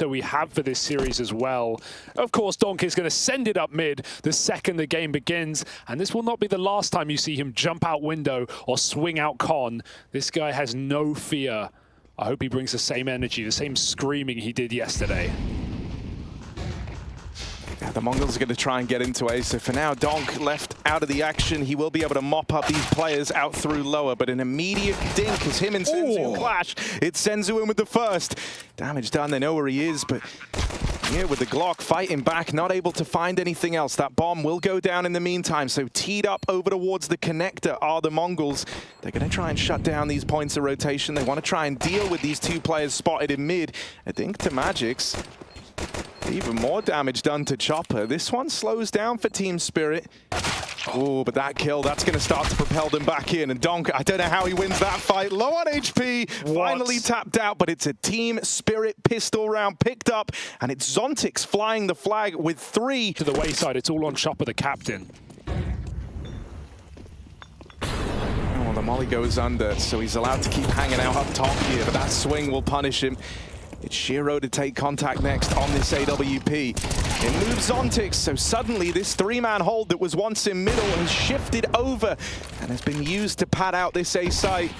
that we have for this series as well. Of course, Donk is going to send it up mid the second the game begins, and this will not be the last time you see him jump out window or swing out con. This guy has no fear. I hope he brings the same energy, the same screaming he did yesterday. Yeah, the Mongols are going to try and get into A. So for now, Donk left out of the action. He will be able to mop up these players out through lower, but an immediate dink as him and Senzu clash. It's Senzu in with the first. Damage done, they know where he is, but yeah, with the Glock fighting back, not able to find anything else. That bomb will go down in the meantime. So teed up over towards the connector are the Mongols. They're going to try and shut down these points of rotation. They want to try and deal with these two players spotted in mid. I think to Magic's. Even more damage done to Chopper. This one slows down for Team Spirit. Oh, but that kill, that's going to start to propel them back in. And Donk, I don't know how he wins that fight. Low on HP, finally tapped out, but it's a Team Spirit pistol round picked up. And it's Zontix flying the flag with 3. To the wayside, it's all on Chopper, the captain. Oh, the molly goes under, so he's allowed to keep hanging out up top here, but that swing will punish him. It's Shiro to take contact next on this AWP. It moves Zontix, so suddenly this 3-man hold that was once in middle has shifted over and has been used to pad out this A site.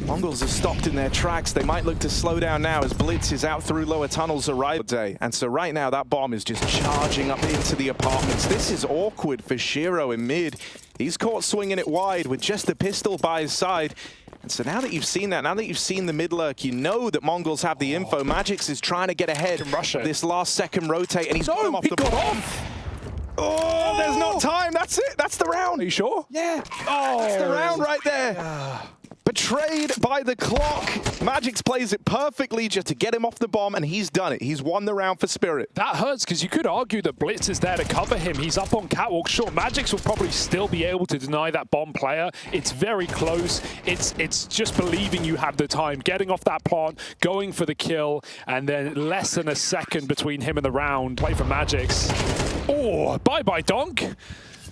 Mongols have stopped in their tracks. They might look to slow down now as Blitz is out through lower tunnels arrive day. And so right now that bomb is just charging up into the apartments. This is awkward for Shiro in mid. He's caught swinging it wide with just the pistol by his side. And so now that you've seen that, now that you've seen the mid lurk, you know that Mongols have the info. Magic's is trying to get ahead of this last second rotate, and he's got him off the bomb. Oh, there's not time. That's it. That's the round. Are you sure? Yeah. Oh, that's the round right there. Betrayed by the clock. Magic's plays it perfectly just to get him off the bomb, and he's done it. He's won the round for Spirit. That hurts because you could argue that Blitz is there to cover him. He's up on catwalk. Sure, Magic's will probably still be able to deny that bomb player. It's very close. It's just believing you have the time, getting off that plant, going for the kill, and then less than a second between him and the round. Play for Magic's. Oh, bye-bye, Donk.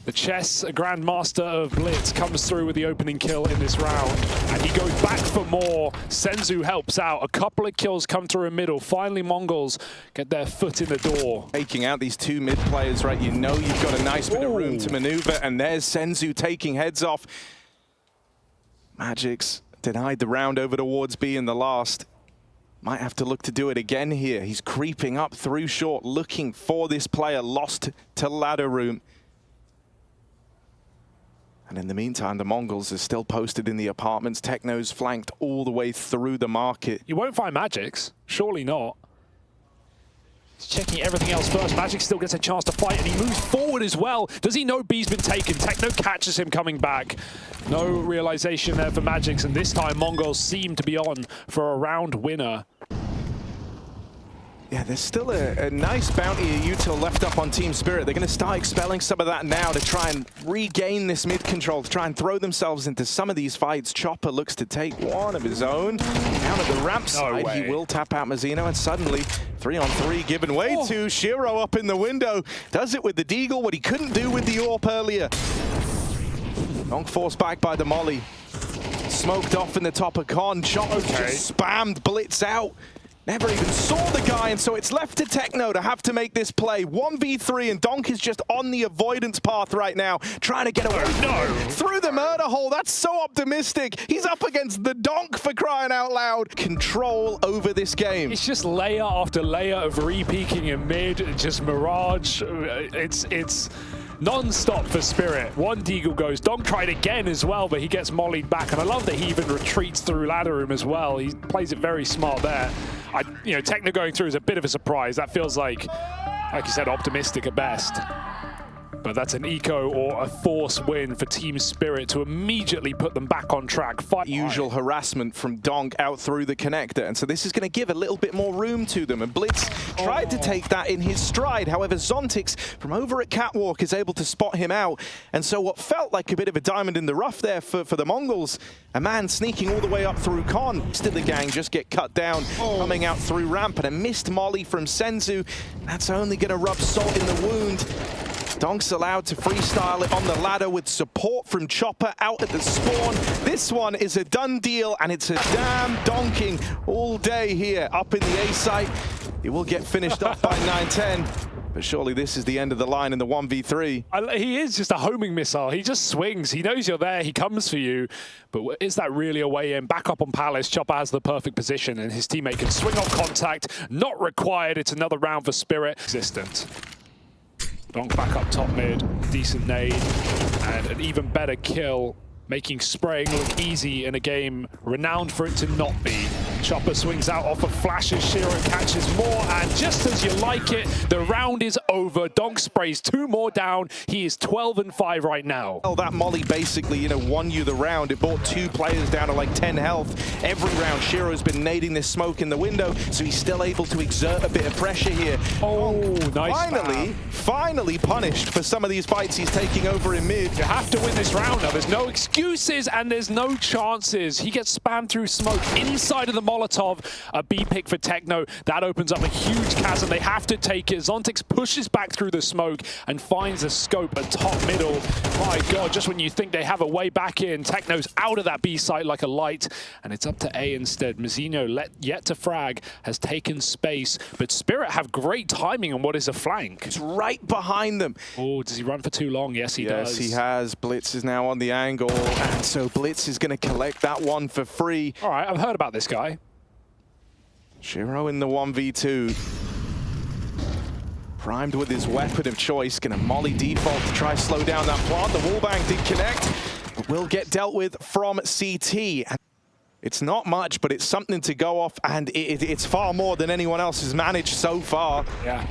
The chess grandmaster of Blitz comes through with the opening kill in this round, and he goes back for more. Senzu helps out. A couple of kills come through in middle. Finally, Mongols get their foot in the door. Taking out these two mid players, right? You know you've got a nice bit of room to maneuver, and there's Senzu taking heads off. Magic's denied the round over towards B in the last. Might have to look to do it again here. He's creeping up through short, looking for this player lost to ladder room. And in the meantime, the Mongols are still posted in the apartments. Techno's flanked all the way through the market. You won't find Magic's. Surely not. He's checking everything else first. Magic still gets a chance to fight, and he moves forward as well. Does he know B's been taken? Techno catches him coming back. No realization there for Magic's, and this time Mongols seem to be on for a round winner. Yeah, there's still a nice bounty of util left up on Team Spirit. They're going to start expelling some of that now to try and regain this mid control, to try and throw themselves into some of these fights. Chopper looks to take one of his own. Down at the ramp side, he will tap out Mazzino, and suddenly 3-on-3 given way to Shiro up in the window. Does it with the Deagle, what he couldn't do with the AWP earlier. Donk forced back by the molly. Smoked off in the top of con. Chopper just spammed Blitz out. Never even saw the guy, and so it's left to Techno to have to make this play. 1v3, and Donk is just on the avoidance path right now, trying to get away through the murder hole. That's so optimistic. He's up against the Donk, for crying out loud. Control over this game. It's just layer after layer of re-peeking in mid, just Mirage. It's non-stop for Spirit. One Deagle goes. Donk tried again as well, but he gets mollied back. And I love that he even retreats through ladder room as well. He plays it very smart there. Techno going through is a bit of a surprise. That feels like you said, optimistic at best. But that's an eco or a force win for Team Spirit to immediately put them back on track. Usual harassment from Donk out through the connector, and so this is going to give a little bit more room to them, and Blitz tried to take that in his stride. However, Zontix from over at Catwalk is able to spot him out, and so what felt like a bit of a diamond in the rough there for the Mongols, a man sneaking all the way up through con. Still the gang just get cut down, coming out through ramp, and a missed molly from Senzu. That's only going to rub salt in the wound. Donk's allowed to freestyle it on the ladder with support from Chopper out at the spawn. This one is a done deal, and it's a damn donking all day here up in the A site. It will get finished off by 9-10. But surely this is the end of the line in the 1v3. He is just a homing missile. He just swings. He knows you're there. He comes for you. But is that really a way in? Back up on Palace. Chopper has the perfect position, and his teammate can swing off contact. Not required. It's another round for Spirit. Existent. Donk back up top mid. Decent nade. And an even better kill, making spraying look easy in a game renowned for it to not be. Chopper swings out off of flashes, Shiro catches more, and just as you like it, the round is over. Donk sprays 2 more down. He is 12-5 right now. Well, that molly basically, won you the round. It brought 2 players down to like 10 health. Every round, Shiro's been nading this smoke in the window, so he's still able to exert a bit of pressure here. Oh, nice. Finally punished for some of these fights he's taking over in mid. You have to win this round now. There's no excuses and there's no chances. He gets spammed through smoke inside of the Molotov. A B pick for Techno. That opens up a huge chasm. They have to take it. Zontix pushes back through the smoke and finds a scope at top middle. My God, just when you think they have a way back in, Techno's out of that B site like a light, and it's up to A instead. Mazzino, yet to frag, has taken space, but Spirit have great timing on what is a flank. It's right behind them. Oh, does he run for too long? Yes, he does. Yes, he has. Blitz is now on the angle, and so Blitz is going to collect that one for free. All right, I've heard about this guy. Shiro in the 1v2. Primed with his weapon of choice, going to molly default to try slow down that plant. The wallbang did connect, but will get dealt with from CT. It's not much, but it's something to go off, and it's far more than anyone else has managed so far. Yeah.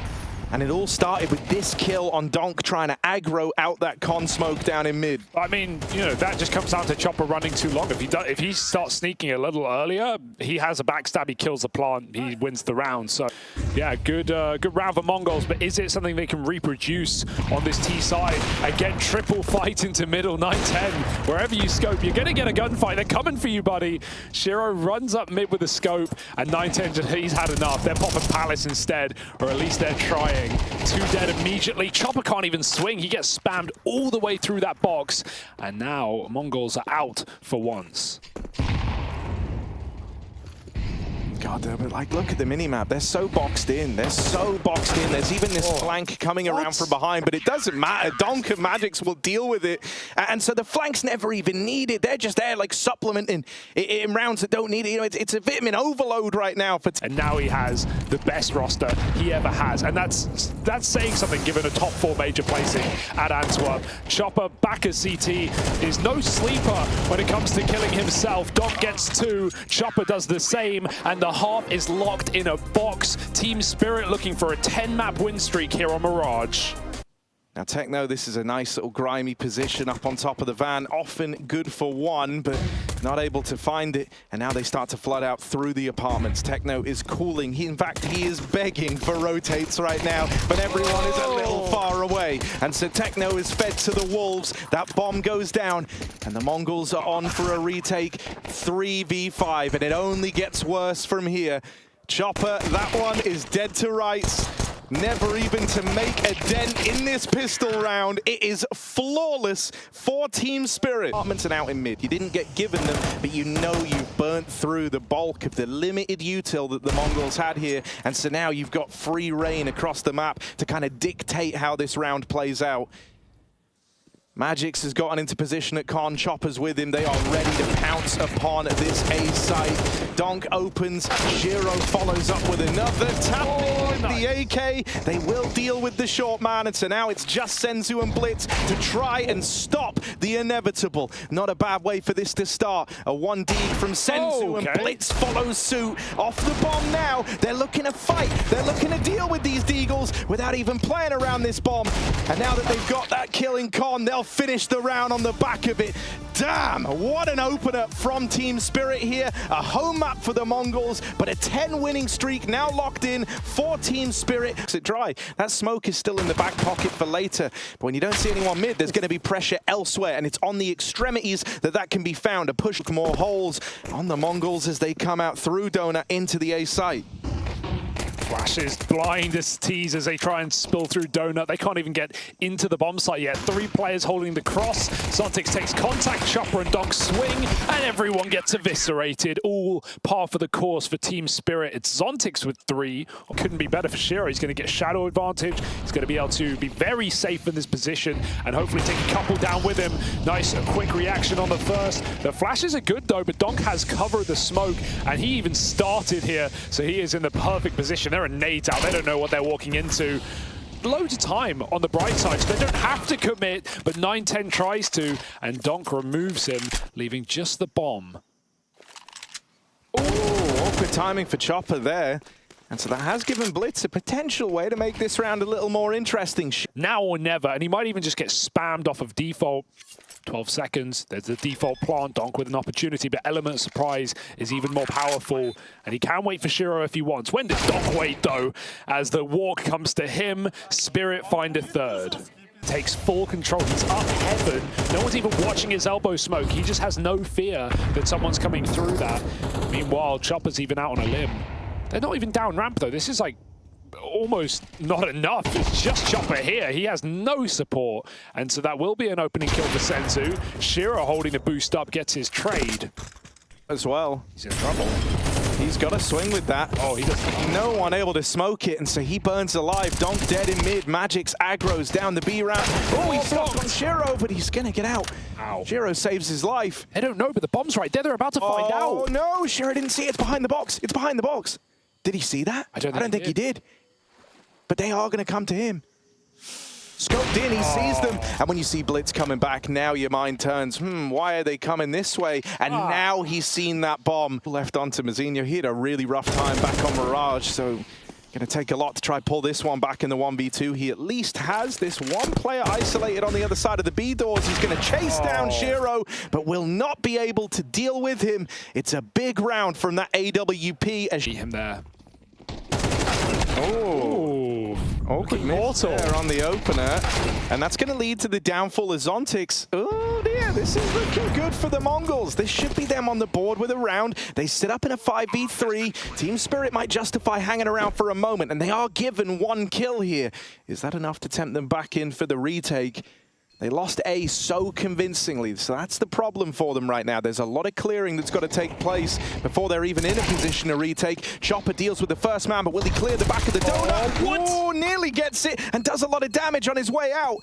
And it all started with this kill on Donk trying to aggro out that con smoke down in mid. I mean, that just comes down to Chopper running too long. If he starts sneaking a little earlier, he has a backstab, he kills the plant, he wins the round. So, yeah, good round for Mongols, but is it something they can reproduce on this T side? Again, triple fight into middle, 9-10. Wherever you scope, you're going to get a gunfight. They're coming for you, buddy. Shiro runs up mid with a scope, and 9-10, he's had enough. They're popping Palace instead, or at least they're trying. 2 dead immediately. Chopper can't even swing. He gets spammed all the way through that box. And now Mongols are out for once. God, but look at the minimap. They're so boxed in. They're so boxed in. There's even this flank coming around from behind, but it doesn't matter. Donk and Magix will deal with it. And so the flank's never even needed. They're just there like supplementing in rounds that don't need it. It's a vitamin overload right now. And now he has the best roster he ever has. And that's saying something given a top 4 major placing at Antwerp. Chopper back as CT is no sleeper when it comes to killing himself. Donk gets 2. Chopper does the same. And the half is locked in a box. Team Spirit looking for a 10-map win streak here on Mirage. Now Techno, this is a nice little grimy position up on top of the van. Often good for 1, but not able to find it. And now they start to flood out through the apartments. Techno is cooling. In fact, he is begging for rotates right now, but everyone is a little far away. And so Techno is fed to the wolves. That bomb goes down, and the Mongols are on for a retake. 3v5, and it only gets worse from here. Chopper, that one is dead to rights. Never even to make a dent in this pistol round. It is flawless for Team Spirit. Apartments and out in mid. You didn't get given them, but you know you've burnt through the bulk of the limited util that the Mongols had here. And so now you've got free reign across the map to kind of dictate how this round plays out. Magix has gotten into position at Con. Chopper's with him. They are ready to pounce upon this A site. Donk opens. Shiro follows up with another tap with the AK. They will deal with the short man. And so now it's just Senzu and Blitz to try and stop the inevitable. Not a bad way for this to start. A 1D from Senzu and Blitz follows suit. Off the bomb now. They're looking to fight. They're looking to deal with these Deagles without even playing around this bomb. And now that they've got that kill in Con, they'll finish the round on the back of it. Damn, what an opener from Team Spirit here. A home map for the Mongols, but a 10 winning streak now locked in for Team Spirit. It's dry. That smoke is still in the back pocket for later. But when you don't see anyone mid, there's going to be pressure elsewhere, and it's on the extremities that can be found. A push with more holes on the Mongols as they come out through Donut into the A site. Flashes blind as tease as they try and spill through Donut. They can't even get into the bomb site yet. 3 players holding the cross. Zontix takes contact, Chopper and Donk swing, and everyone gets eviscerated. All par for the course for Team Spirit. It's Zontix with 3. Couldn't be better for Shiro. He's going to get shadow advantage. He's going to be able to be very safe in this position and hopefully take a couple down with him. Nice, a quick reaction on the first. The flashes are good though, but Donk has covered the smoke, and he even started here, so he is in the perfect position. There are nades out. They don't know what they're walking into. Loads of time on the bright side, so they don't have to commit, but 9-10 tries to, and Donk removes him, leaving just the bomb. Oh, awkward timing for Chopper there. And so that has given Blitz a potential way to make this round a little more interesting. Now or never, and he might even just get spammed off of default. 12 seconds, there's the default plant, Donk with an opportunity, but Element of Surprise is even more powerful, and he can wait for Shiro if he wants. When does Donk wait though? As the walk comes to him, Spirit find a third. Takes full control, he's up heaven, no one's even watching his elbow smoke, he just has no fear that someone's coming through that. Meanwhile, Chopper's even out on a limb. They're not even down ramp though, this is like almost not enough. It's just Chopper here. He has no support. And so that will be an opening kill for Senzu. Shiro holding the boost up gets his trade. As well. He's in trouble. He's got to swing with that. Oh, he doesn't. No one able to smoke it, and so he burns alive. Donk dead in mid. Magic's aggro's down the B ramp. Oh, he's stuck on Shiro, but he's going to get out. Ow. Shiro saves his life. I don't know, but the bomb's right there. They're about to find out. Oh, no. Shiro didn't see it. It's behind the box. It's behind the box. Did he see that? I don't think he did. But they are going to come to him. Scoped in, he sees them. And when you see Blitz coming back, now your mind turns, why are they coming this way? And now he's seen that bomb left onto Mazinho. He had a really rough time back on Mirage, so going to take a lot to try pull this one back in the 1v2. He at least has this one player isolated on the other side of the B doors. He's going to chase down Shiro, but will not be able to deal with him. It's a big round from that AWP. As him there. Oh, awkward miss there on the opener. And that's going to lead to the downfall of Zontix. Oh dear, this is looking good for the Mongols. This should be them on the board with a round. They sit up in a 5v3. Team Spirit might justify hanging around for a moment, and they are given 1 kill here. Is that enough to tempt them back in for the retake? They lost A so convincingly, so that's the problem for them right now. There's a lot of clearing that's got to take place before they're even in a position to retake. Chopper deals with the first man, but will he clear the back of the donut? Oh, nearly gets it and does a lot of damage on his way out.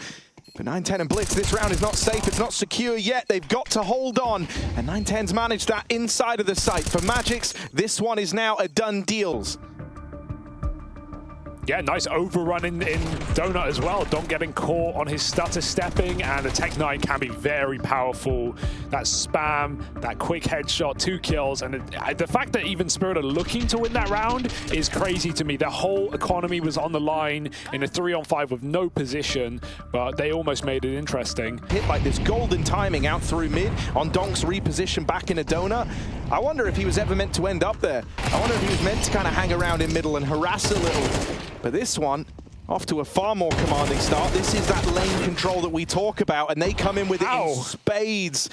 But 9-10 and Blitz, this round is not safe, it's not secure yet. They've got to hold on, and 9-10's managed that inside of the site. For Magix, this one is now a done deals. Yeah, nice overrun in Donut as well. Donk getting caught on his stutter stepping, and the Tech-9 can be very powerful. That spam, that quick headshot, 2 kills, and the fact that even Spirit are looking to win that round is crazy to me. Their whole economy was on the line in a 3-on-5 with no position, but they almost made it interesting. Hit like this golden timing out through mid on Donk's reposition back in a Donut. I wonder if he was ever meant to end up there. I wonder if he was meant to kind of hang around in middle and harass a little. But this one, off to a far more commanding start. This is that lane control that we talk about, and they come in with it in spades.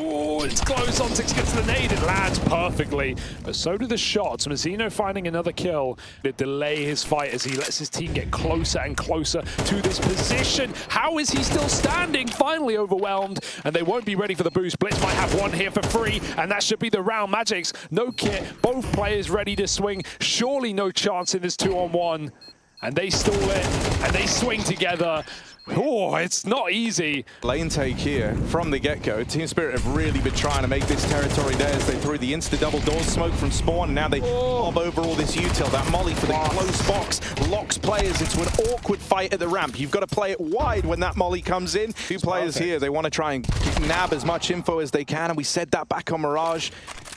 Oh, it's close. Zontix gets the nade. It lands perfectly. But so do the shots. Mazinho finding another kill to delay his fight as he lets his team get closer and closer to this position. How is he still standing? Finally overwhelmed, and they won't be ready for the boost. Blitz might have one here for free, and that should be the round. Magix, no kit. Both players ready to swing. Surely no chance in this 2-on-1. And they stall it, and they swing together. Oh, it's not easy. Lane take here from the get-go. Team Spirit have really been trying to make this territory theirs. They threw the insta-double door smoke from spawn, and now they bob over all this util. That molly for the close box locks players into an awkward fight at the ramp. You've got to play it wide when that molly comes in. 2 players here, they want to try and nab as much info as they can, and we said that back on Mirage.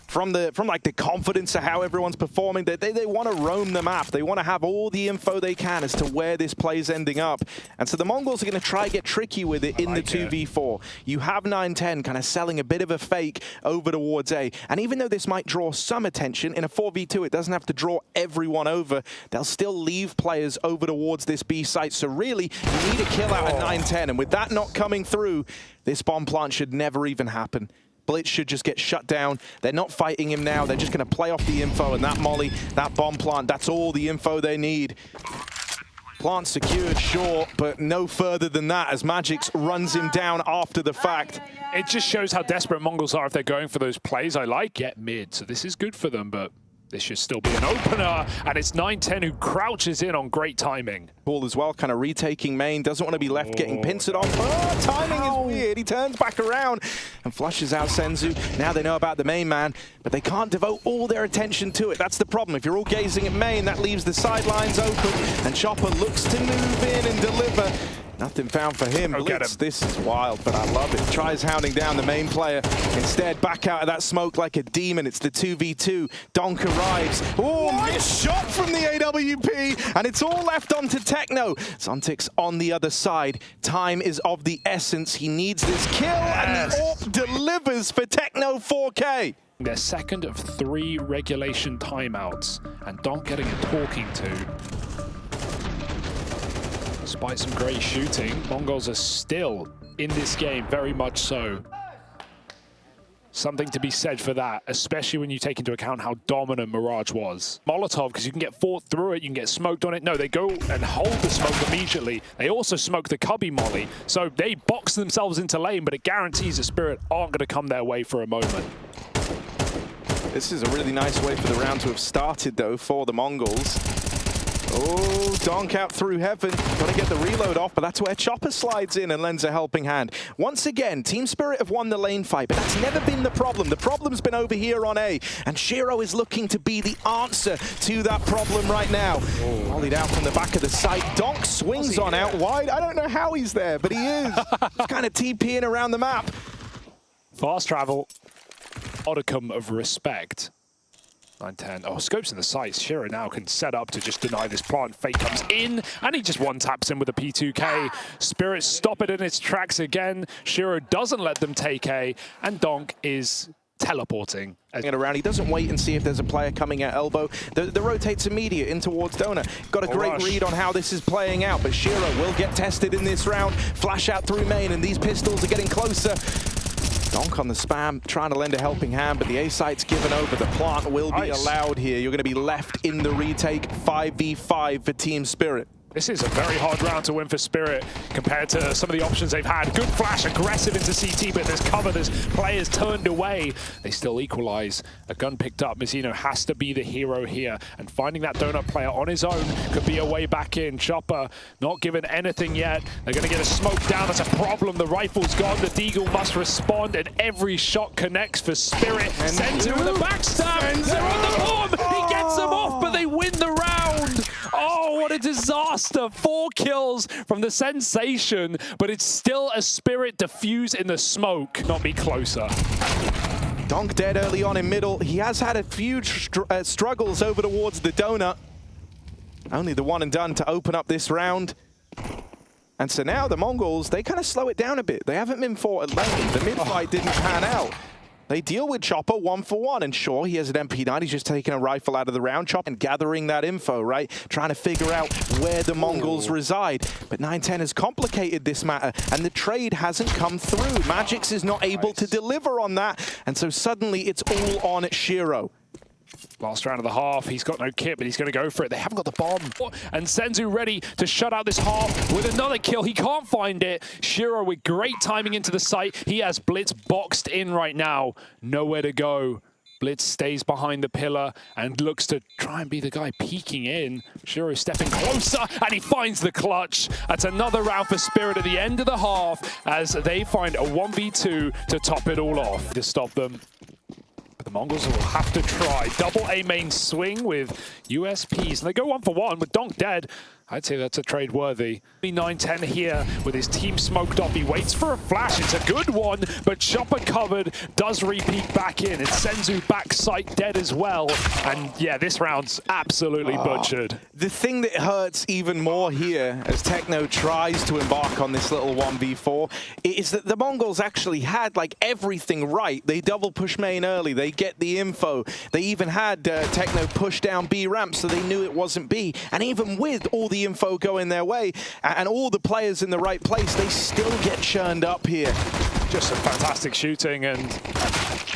From like the confidence of how everyone's performing, they want to roam the map. They want to have all the info they can as to where this play's ending up. And so the Mongols are going to try and get tricky with it in the 2v4. You have 9-10 kind of selling a bit of a fake over towards A. And even though this might draw some attention, in a 4v2 it doesn't have to draw everyone over. They'll still leave players over towards this B site. So really, you need a kill out at 9-10. And with that not coming through, this bomb plant should never even happen. Blitz should just get shut down. They're not fighting him now. They're just going to play off the info, and that molly, that bomb plant, that's all the info they need. Plant secured, sure, but no further than that as Magix runs him down after the fact. It just shows how desperate Mongols are if they're going for those plays. I like get mid, so this is good for them, but this should still be an opener, and it's 9-10 who crouches in on great timing. Ball as well, kind of retaking main, doesn't want to be left getting pincered off. Oh, timing is weird. He turns back around and flushes out Senzu. Now they know about the main man, but they can't devote all their attention to it. That's the problem. If you're all gazing at main, that leaves the sidelines open, and Chopper looks to move in and deliver. Nothing found for him. Blitz, this is wild, but I love it. Tries hounding down the main player. Instead, back out of that smoke like a demon. It's the 2v2. Donk arrives. Oh, nice shot from the AWP, and it's all left onto Techno. Zontic's on the other side. Time is of the essence. He needs this kill, and the AWP delivers for Techno 4K. Their second of 3 regulation timeouts, and Donk getting a talking to. Despite some great shooting, Mongols are still in this game, very much so. Something to be said for that, especially when you take into account how dominant Mirage was. Molotov, because you can get fought through it, you can get smoked on it. No, they go and hold the smoke immediately. They also smoke the cubby molly, so they box themselves into lane, but it guarantees the Spirit aren't going to come their way for a moment. This is a really nice way for the round to have started, though, for the Mongols. Oh, Donk out through heaven. Got to get the reload off, but that's where Chopper slides in and lends a helping hand. Once again, Team Spirit have won the lane fight, but that's never been the problem. The problem's been over here on A, and Shiro is looking to be the answer to that problem right now. Volleyed out from the back of the site. Donk swings on out wide. I don't know how he's there, but he is. He's kind of TPing around the map. Fast travel. Modicum of respect. 9-10. Oh, scopes in the sights. Shiro now can set up to just deny this plant. Fate comes in, and he just one-taps him with a P2K. Spirit stop it in its tracks again. Shiro doesn't let them take A, and Donk is teleporting. Around. He doesn't wait and see if there's a player coming at elbow. The rotates immediate in towards Donut. Got a great read on how this is playing out, but Shiro will get tested in this round. Flash out through main, and these pistols are getting closer. Donk on the spam, trying to lend a helping hand, but the A site's given over. The plant will be allowed here. You're going to be left in the retake. 5v5 for Team Spirit. This is a very hard round to win for Spirit compared to some of the options they've had. Good flash, aggressive into CT, but there's cover, there's players turned away. They still equalize. A gun picked up. Mizzino has to be the hero here, and finding that donut player on his own could be a way back in. Chopper not given anything yet. They're going to get a smoke down. That's a problem. The rifle's gone. The Deagle must respond, and every shot connects for Spirit. Senzu with a backstab. They're on the bomb. He gets them off, but they win the round. Oh, what a disaster. 4 kills from the Sensation, but it's still a Spirit diffuse in the smoke. Not be closer. Donk dead early on in middle. He has had a few struggles over towards the donut. Only the one and done to open up this round. And so now the Mongols, they kind of slow it down a bit. They haven't been fought at lane. The mid-fight didn't pan out. They deal with Chopper 1-for-1, and sure, he has an MP9. He's just taking a rifle out of the round. Chopper and gathering that info, right? Trying to figure out where the Mongols reside. But 9-10 has complicated this matter, and the trade hasn't come through. Magix is not able to deliver on that, and so suddenly it's all on Shiro. Last round of the half, he's got no kit, but he's going to go for it. They haven't got the bomb. And Senzu ready to shut out this half with another kill. He can't find it. Shiro with great timing into the site. He has Blitz boxed in right now. Nowhere to go. Blitz stays behind the pillar and looks to try and be the guy peeking in. Shiro stepping closer, and he finds the clutch. That's another round for Spirit at the end of the half as they find a 1v2 to top it all off. To stop them. But the Mongols will have to try. Double A main swing with USPs. And they go 1-for-1 with Donk dead. I'd say that's a trade worthy. 9-10 here with his team smoked off. He waits for a flash. It's a good one, but Chopper covered, does repeat back in. It's Senzu back sight dead as well. And yeah, this round's absolutely butchered. The thing that hurts even more here as Techno tries to embark on this little 1v4 is that the Mongols actually had like everything right. They double push main early. They get the info. They even had Techno push down B ramp, so they knew it wasn't B. And even with all the info going their way and all the players in the right place, they still get churned up here. Just some fantastic shooting, and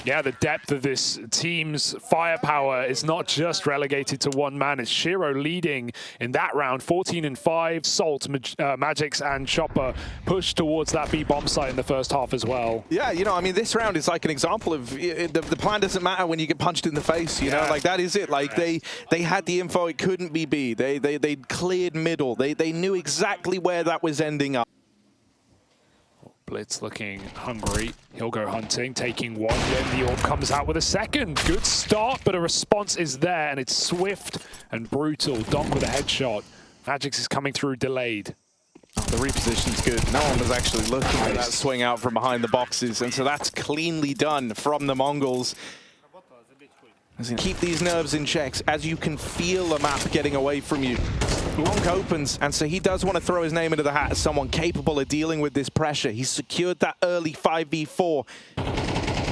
Yeah, the depth of this team's firepower is not just relegated to one man. It's Shiro leading in that round, 14-5. Salt, Magix, and Chopper push towards that B bomb site in the first half as well. Yeah, you know, I mean, this round is like an example of the plan doesn't matter when you get punched in the face. You know, like that is it. Like they had the info; it couldn't be B. They cleared middle. They knew exactly where that was ending up. Blitz looking hungry. He'll go hunting, taking one. Then the orb comes out with a second. Good start, but a response is there, and it's swift and brutal. Donk with a headshot. Magix is coming through delayed. The reposition's good. No one was actually looking at that swing out from behind the boxes, and so that's cleanly done from the Mongols. Keep these nerves in checks as you can feel the map getting away from you. Donk opens, and so he does want to throw his name into the hat as someone capable of dealing with this pressure. He's secured that early 5v4.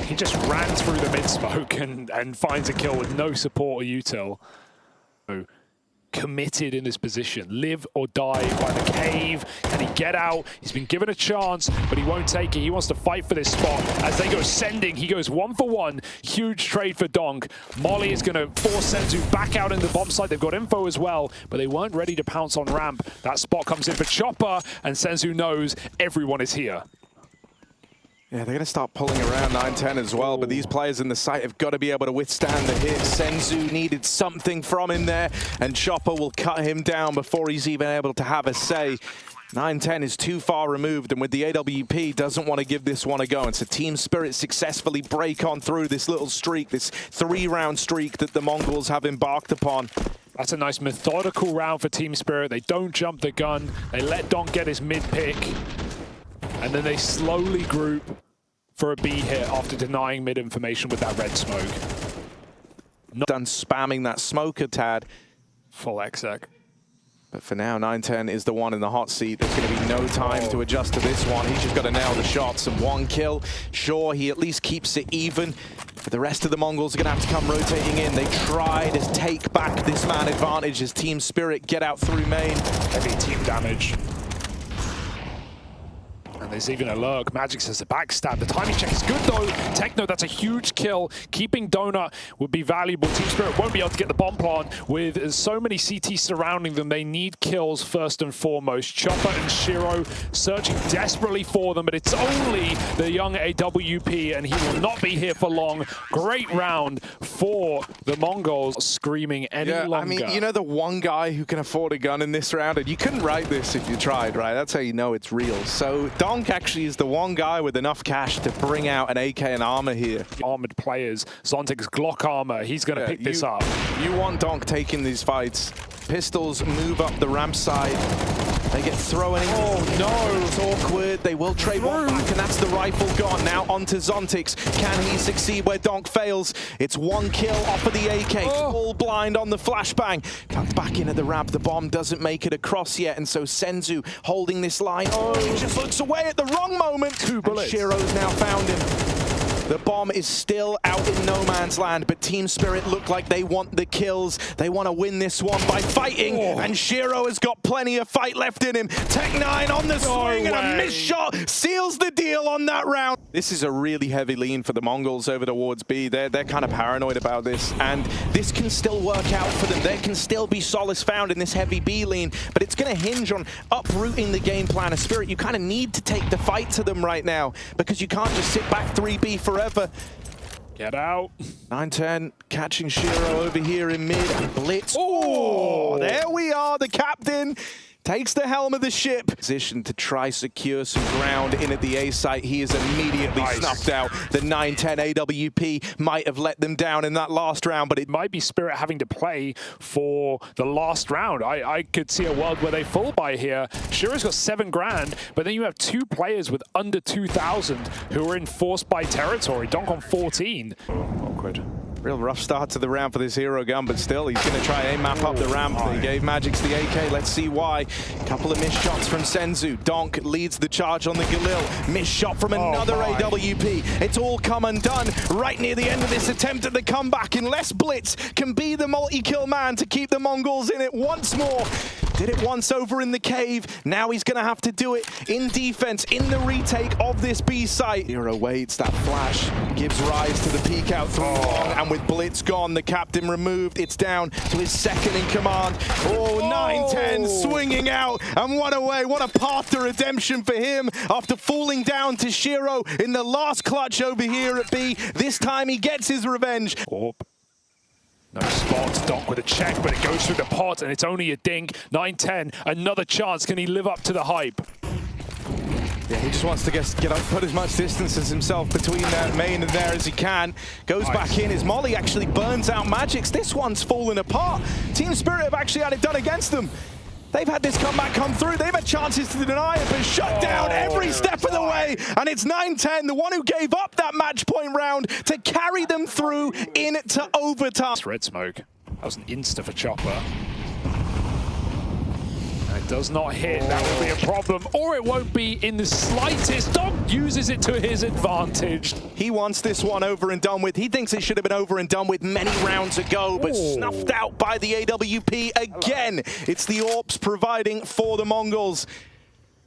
He just ran through the mid-smoke and finds a kill with no support or util. Committed in this position. Live or die by the cave. Can he get out? He's been given a chance, but he won't take it. He wants to fight for this spot. As they go sending, he goes 1-for-1. Huge trade for Donk. Molly is going to force Senzu back out in the bomb site. They've got info as well, but they weren't ready to pounce on ramp. That spot comes in for Chopper, and Senzu knows everyone is here. Yeah, they're going to start pulling around 9-10 as well, but these players in the site have got to be able to withstand the hit. Senzu needed something from him there, and Chopper will cut him down before he's even able to have a say. 9-10 is too far removed, and with the AWP, doesn't want to give this one a go. And so Team Spirit successfully break on through this little streak, this 3-round streak that the Mongols have embarked upon. That's a nice methodical round for Team Spirit. They don't jump the gun. They let Donk get his mid-pick, and then they slowly group for a B hit after denying mid information with that red smoke. Not done spamming that smoker, Tad. Full exec. But for now, 9-10 is the one in the hot seat. There's going to be no time to adjust to this one. He's just got to nail the shots and one kill. Sure, he at least keeps it even. But the rest of the Mongols are going to have to come rotating in. They try to take back this man advantage as Team Spirit get out through main. Heavy team damage. And there's even a lurk. Magix has a backstab. The timing check is good though. Techno, that's a huge kill. Keeping Donut would be valuable. Team Spirit won't be able to get the bomb plant. With so many CTs surrounding them, they need kills first and foremost. Chopper and Shiro searching desperately for them, but it's only the young AWP, and he will not be here for long. Great round for the Mongols, screaming any longer. I mean, you know the one guy who can afford a gun in this round, and you couldn't write this if you tried, right? That's how you know it's real. So Donk actually is the one guy with enough cash to bring out an AK and armor here. Armored players, Zontic's Glock armor, he's going to pick this up. You want Donk taking these fights. Pistols move up the ramp side. They get thrown into no, it's awkward. They will trade one back, and that's the rifle gone. Now onto Zontix. Can he succeed where Donk fails? It's one kill off of the AK. Full blind on the flashbang. Comes back into the ramp. The bomb doesn't make it across yet, and so Senzu holding this line. He just looks away at the wrong moment. 2 bullets. Shiro's now found him. The bomb is still out in no man's land, but Team Spirit look like they want the kills. They want to win this one by fighting, and Shiro has got plenty of fight left in him. Tech9 on the swing, and a missed shot seals the deal on that round. This is a really heavy lean for the Mongols over towards B. They're kind of paranoid about this, and this can still work out for them. There can still be solace found in this heavy B lean, but it's going to hinge on uprooting the game plan of Spirit. You kind of need to take the fight to them right now, because you can't just sit back 3B forever. Get out. 9-10 catching Shiro over here in mid and blitz. Oh, there we are. The captain takes the helm of the ship. Position to try secure some ground in at the A site. He is immediately snuffed out. The 9-10 AWP might have let them down in that last round, but it might be Spirit having to play for the last round. I could see a world where they fall by here. Shiro's got 7 grand, but then you have 2 players with under 2,000 who are in forced by territory. Donk on 14. Awkward. Real rough start to the round for this hero gun, but still, he's going to try and map up the ramp. They gave Magix the AK. Let's see why. Couple of missed shots from Senzu. Donk leads the charge on the Galil. Missed shot from another AWP. It's all come undone right near the end of this attempt at the comeback, unless Blitz can be the multi-kill man to keep the Mongols in it once more. Did it once over in the cave. Now he's going to have to do it in defense, in the retake of this B site. Hero waits, that flash gives rise to the peek out through long, and with Blitz gone, the captain removed, it's down to his second in command. Oh, 9-10 swinging out, and what a way, what a path to redemption for him after falling down to Shiro in the last clutch over here at B. This time he gets his revenge. No spots, Donk with a check, but it goes through the pot, and it's only a dink. 9-10, another chance. Can he live up to the hype? Yeah, he just wants to get up, put as much distance as himself between that main and there as he can. Goes back in. His molly actually burns out Magic's. This one's fallen apart. Team Spirit have actually had it done against them. They've had this comeback come through. They've had chances to deny it, but shut down every step of the way. And it's 9-10, the one who gave up that match point round to carry them through into overtime. It's red smoke. That was an insta for Chopper. And it does not hit. That will be a problem, or it won't be in the slightest. Donk uses it to his advantage. He wants this one over and done with. He thinks it should have been over and done with many rounds ago, but snuffed out by the AWP again. It's the ropz providing for the Mongols.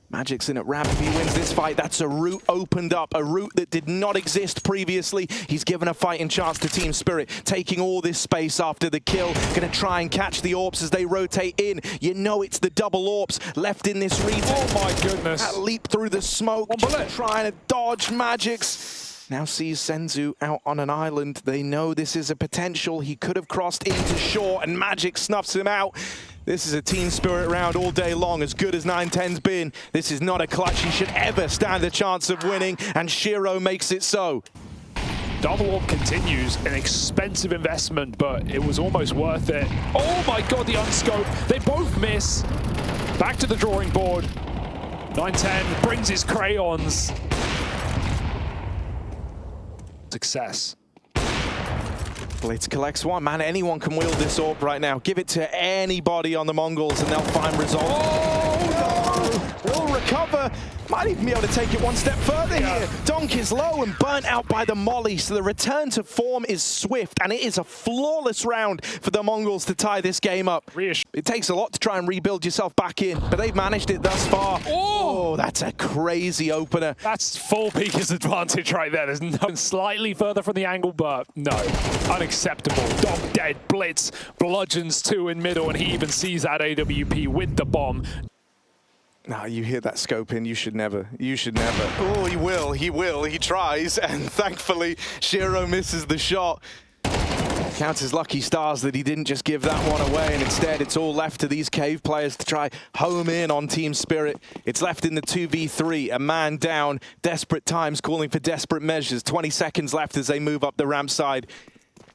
Magic's in at ramp. If he wins this fight, that's a route opened up, a route that did not exist previously. He's given a fighting chance to Team Spirit, taking all this space after the kill. Gonna try and catch the ropz as they rotate in. You know it's the double ropz left in this retake. Oh my goodness. That leap through the smoke, just trying to dodge Magic's. Now sees Zywoo out on an island. They know this is a potential. He could have crossed into shore, and Magic snuffs him out. This is a Team Spirit round all day long, as good as 9-10's been. This is not a clutch he should ever stand a chance of winning, and Shiro makes it so. Double orb continues, an expensive investment, but it was almost worth it. Oh my god, the unscope. They both miss. Back to the drawing board. 9-10 brings his crayons. Success. Blitz collects one. Man, anyone can wield this orb right now. Give it to anybody on the Mongols and they'll find resolve. Oh, no! Will recover. Might even be able to take it one step further here. Donk is low and burnt out by the molly, so the return to form is swift, and it is a flawless round for the Mongols to tie this game up. It takes a lot to try and rebuild yourself back in, but they've managed it thus far. Oh, that's a crazy opener. That's full peeker's advantage right there. There's no slightly further from the angle, but no. Unacceptable. Donk dead. Blitz bludgeons two in middle, and he even sees that AWP with the bomb. No, you hear that scope in, you should never. You should never. Oh, he will, he tries, and thankfully, Shiro misses the shot. Counts his lucky stars that he didn't just give that one away, and instead it's all left to these cave players to try home in on Team Spirit. It's left in the 2v3, a man down, desperate times calling for desperate measures. 20 seconds left as they move up the ramp side.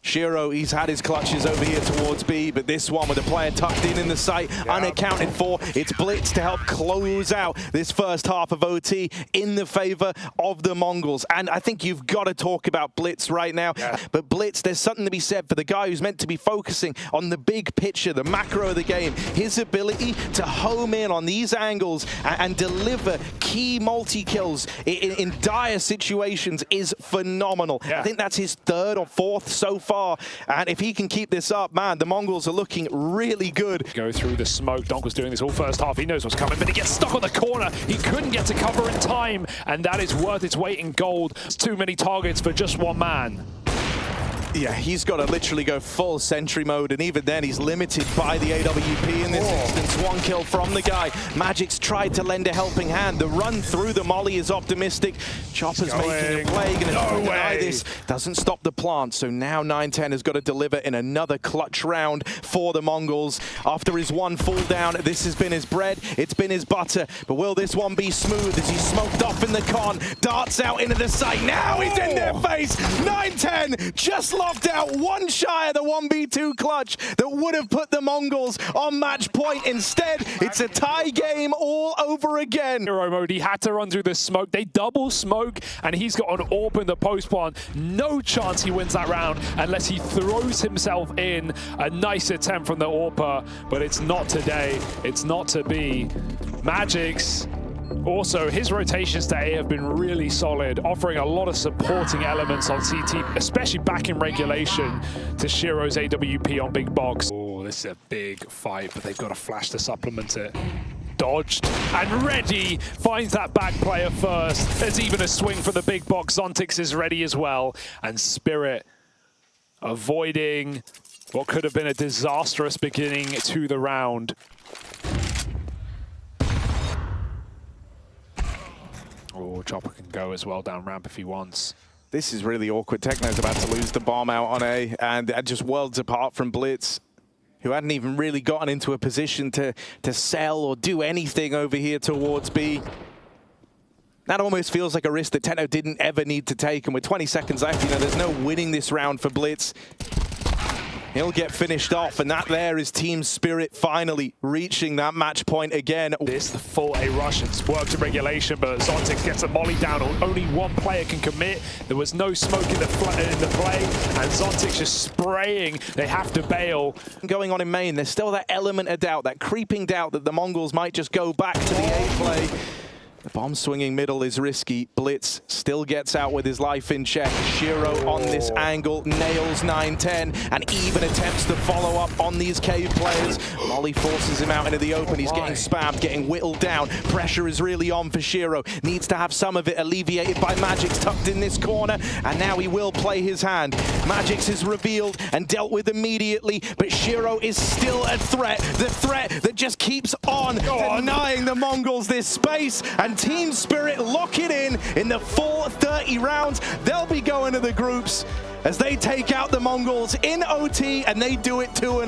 Shiro, he's had his clutches over here towards B, but this one with a player tucked in the site, unaccounted for. It's Blitz to help close out this first half of OT in the favor of the Mongols. And I think you've got to talk about Blitz right now. But Blitz, there's something to be said for the guy who's meant to be focusing on the big picture, the macro of the game. His ability to home in on these angles and deliver key multi-kills in dire situations is phenomenal. I think that's his third or fourth so far. And if he can keep this up, man, the Mongols are looking really good. Go through the smoke. Donk was doing this all first half. He knows what's coming, but he gets stuck on the corner. He couldn't get to cover in time, and that is worth its weight in gold. It's too many targets for just one man. Yeah, he's got to literally go full sentry mode, and even then he's limited by the AWP in this instance. One kill from the guy. Magic's tried to lend a helping hand. The run through the molly is optimistic. Chopper's making a play, gonna deny this. Doesn't stop the plant, so now 9-10 has got to deliver in another clutch round for the Mongols. After his one fall down, this has been his bread, it's been his butter, but will this one be smooth as he's smoked off in the con, darts out into the site, now he's in their face. 9-10 just locked out, one shy of the 1v2 clutch that would have put the Mongols on match point. Instead, it's a tie game all over again. Hero mode, he had to run through the smoke. They double smoke, and he's got an AWP in the post plant. No chance he wins that round unless he throws himself in. A nice attempt from the AWPer, but it's not today. It's not to be. Magic's also, his rotations to A have been really solid, offering a lot of supporting elements on CT, especially back in regulation to Shiro's AWP on big box. Oh, this is a big fight, but they've got a flash to supplement it. Dodged and ready, finds that back player first. There's even a swing for the big box. Zontix is ready as well. And Spirit avoiding what could have been a disastrous beginning to the round. Oh, Chopper can go as well down ramp if he wants. This is really awkward. Techno's about to lose the bomb out on A, and just worlds apart from Blitz, who hadn't even really gotten into a position to sell or do anything over here towards B. That almost feels like a risk that Techno didn't ever need to take, and with 20 seconds left, you know, there's no winning this round for Blitz. He'll get finished off, and that there is Team Spirit finally reaching that match point again. This, the full A rush, it's worked in regulation, but Zontix gets a molly down. Only one player can commit. There was no smoke in the play, and Zontix just spraying. They have to bail. Going on in main, there's still that element of doubt, that creeping doubt that the Mongols might just go back to the A play. The bomb swinging middle is risky. Blitz still gets out with his life in check. Shiro on this angle, nails 9-10, and even attempts to follow up on these cave players. Molly forces him out into the open. He's getting spammed, getting whittled down. Pressure is really on for Shiro. Needs to have some of it alleviated by Magix tucked in this corner, and now he will play his hand. Magix is revealed and dealt with immediately, but Shiro is still a threat. The threat that just keeps on denying the Mongols this space, and Team Spirit lock it in the full 30 rounds. They'll be going to the groups as they take out the Mongols in OT, and they do it 2-0.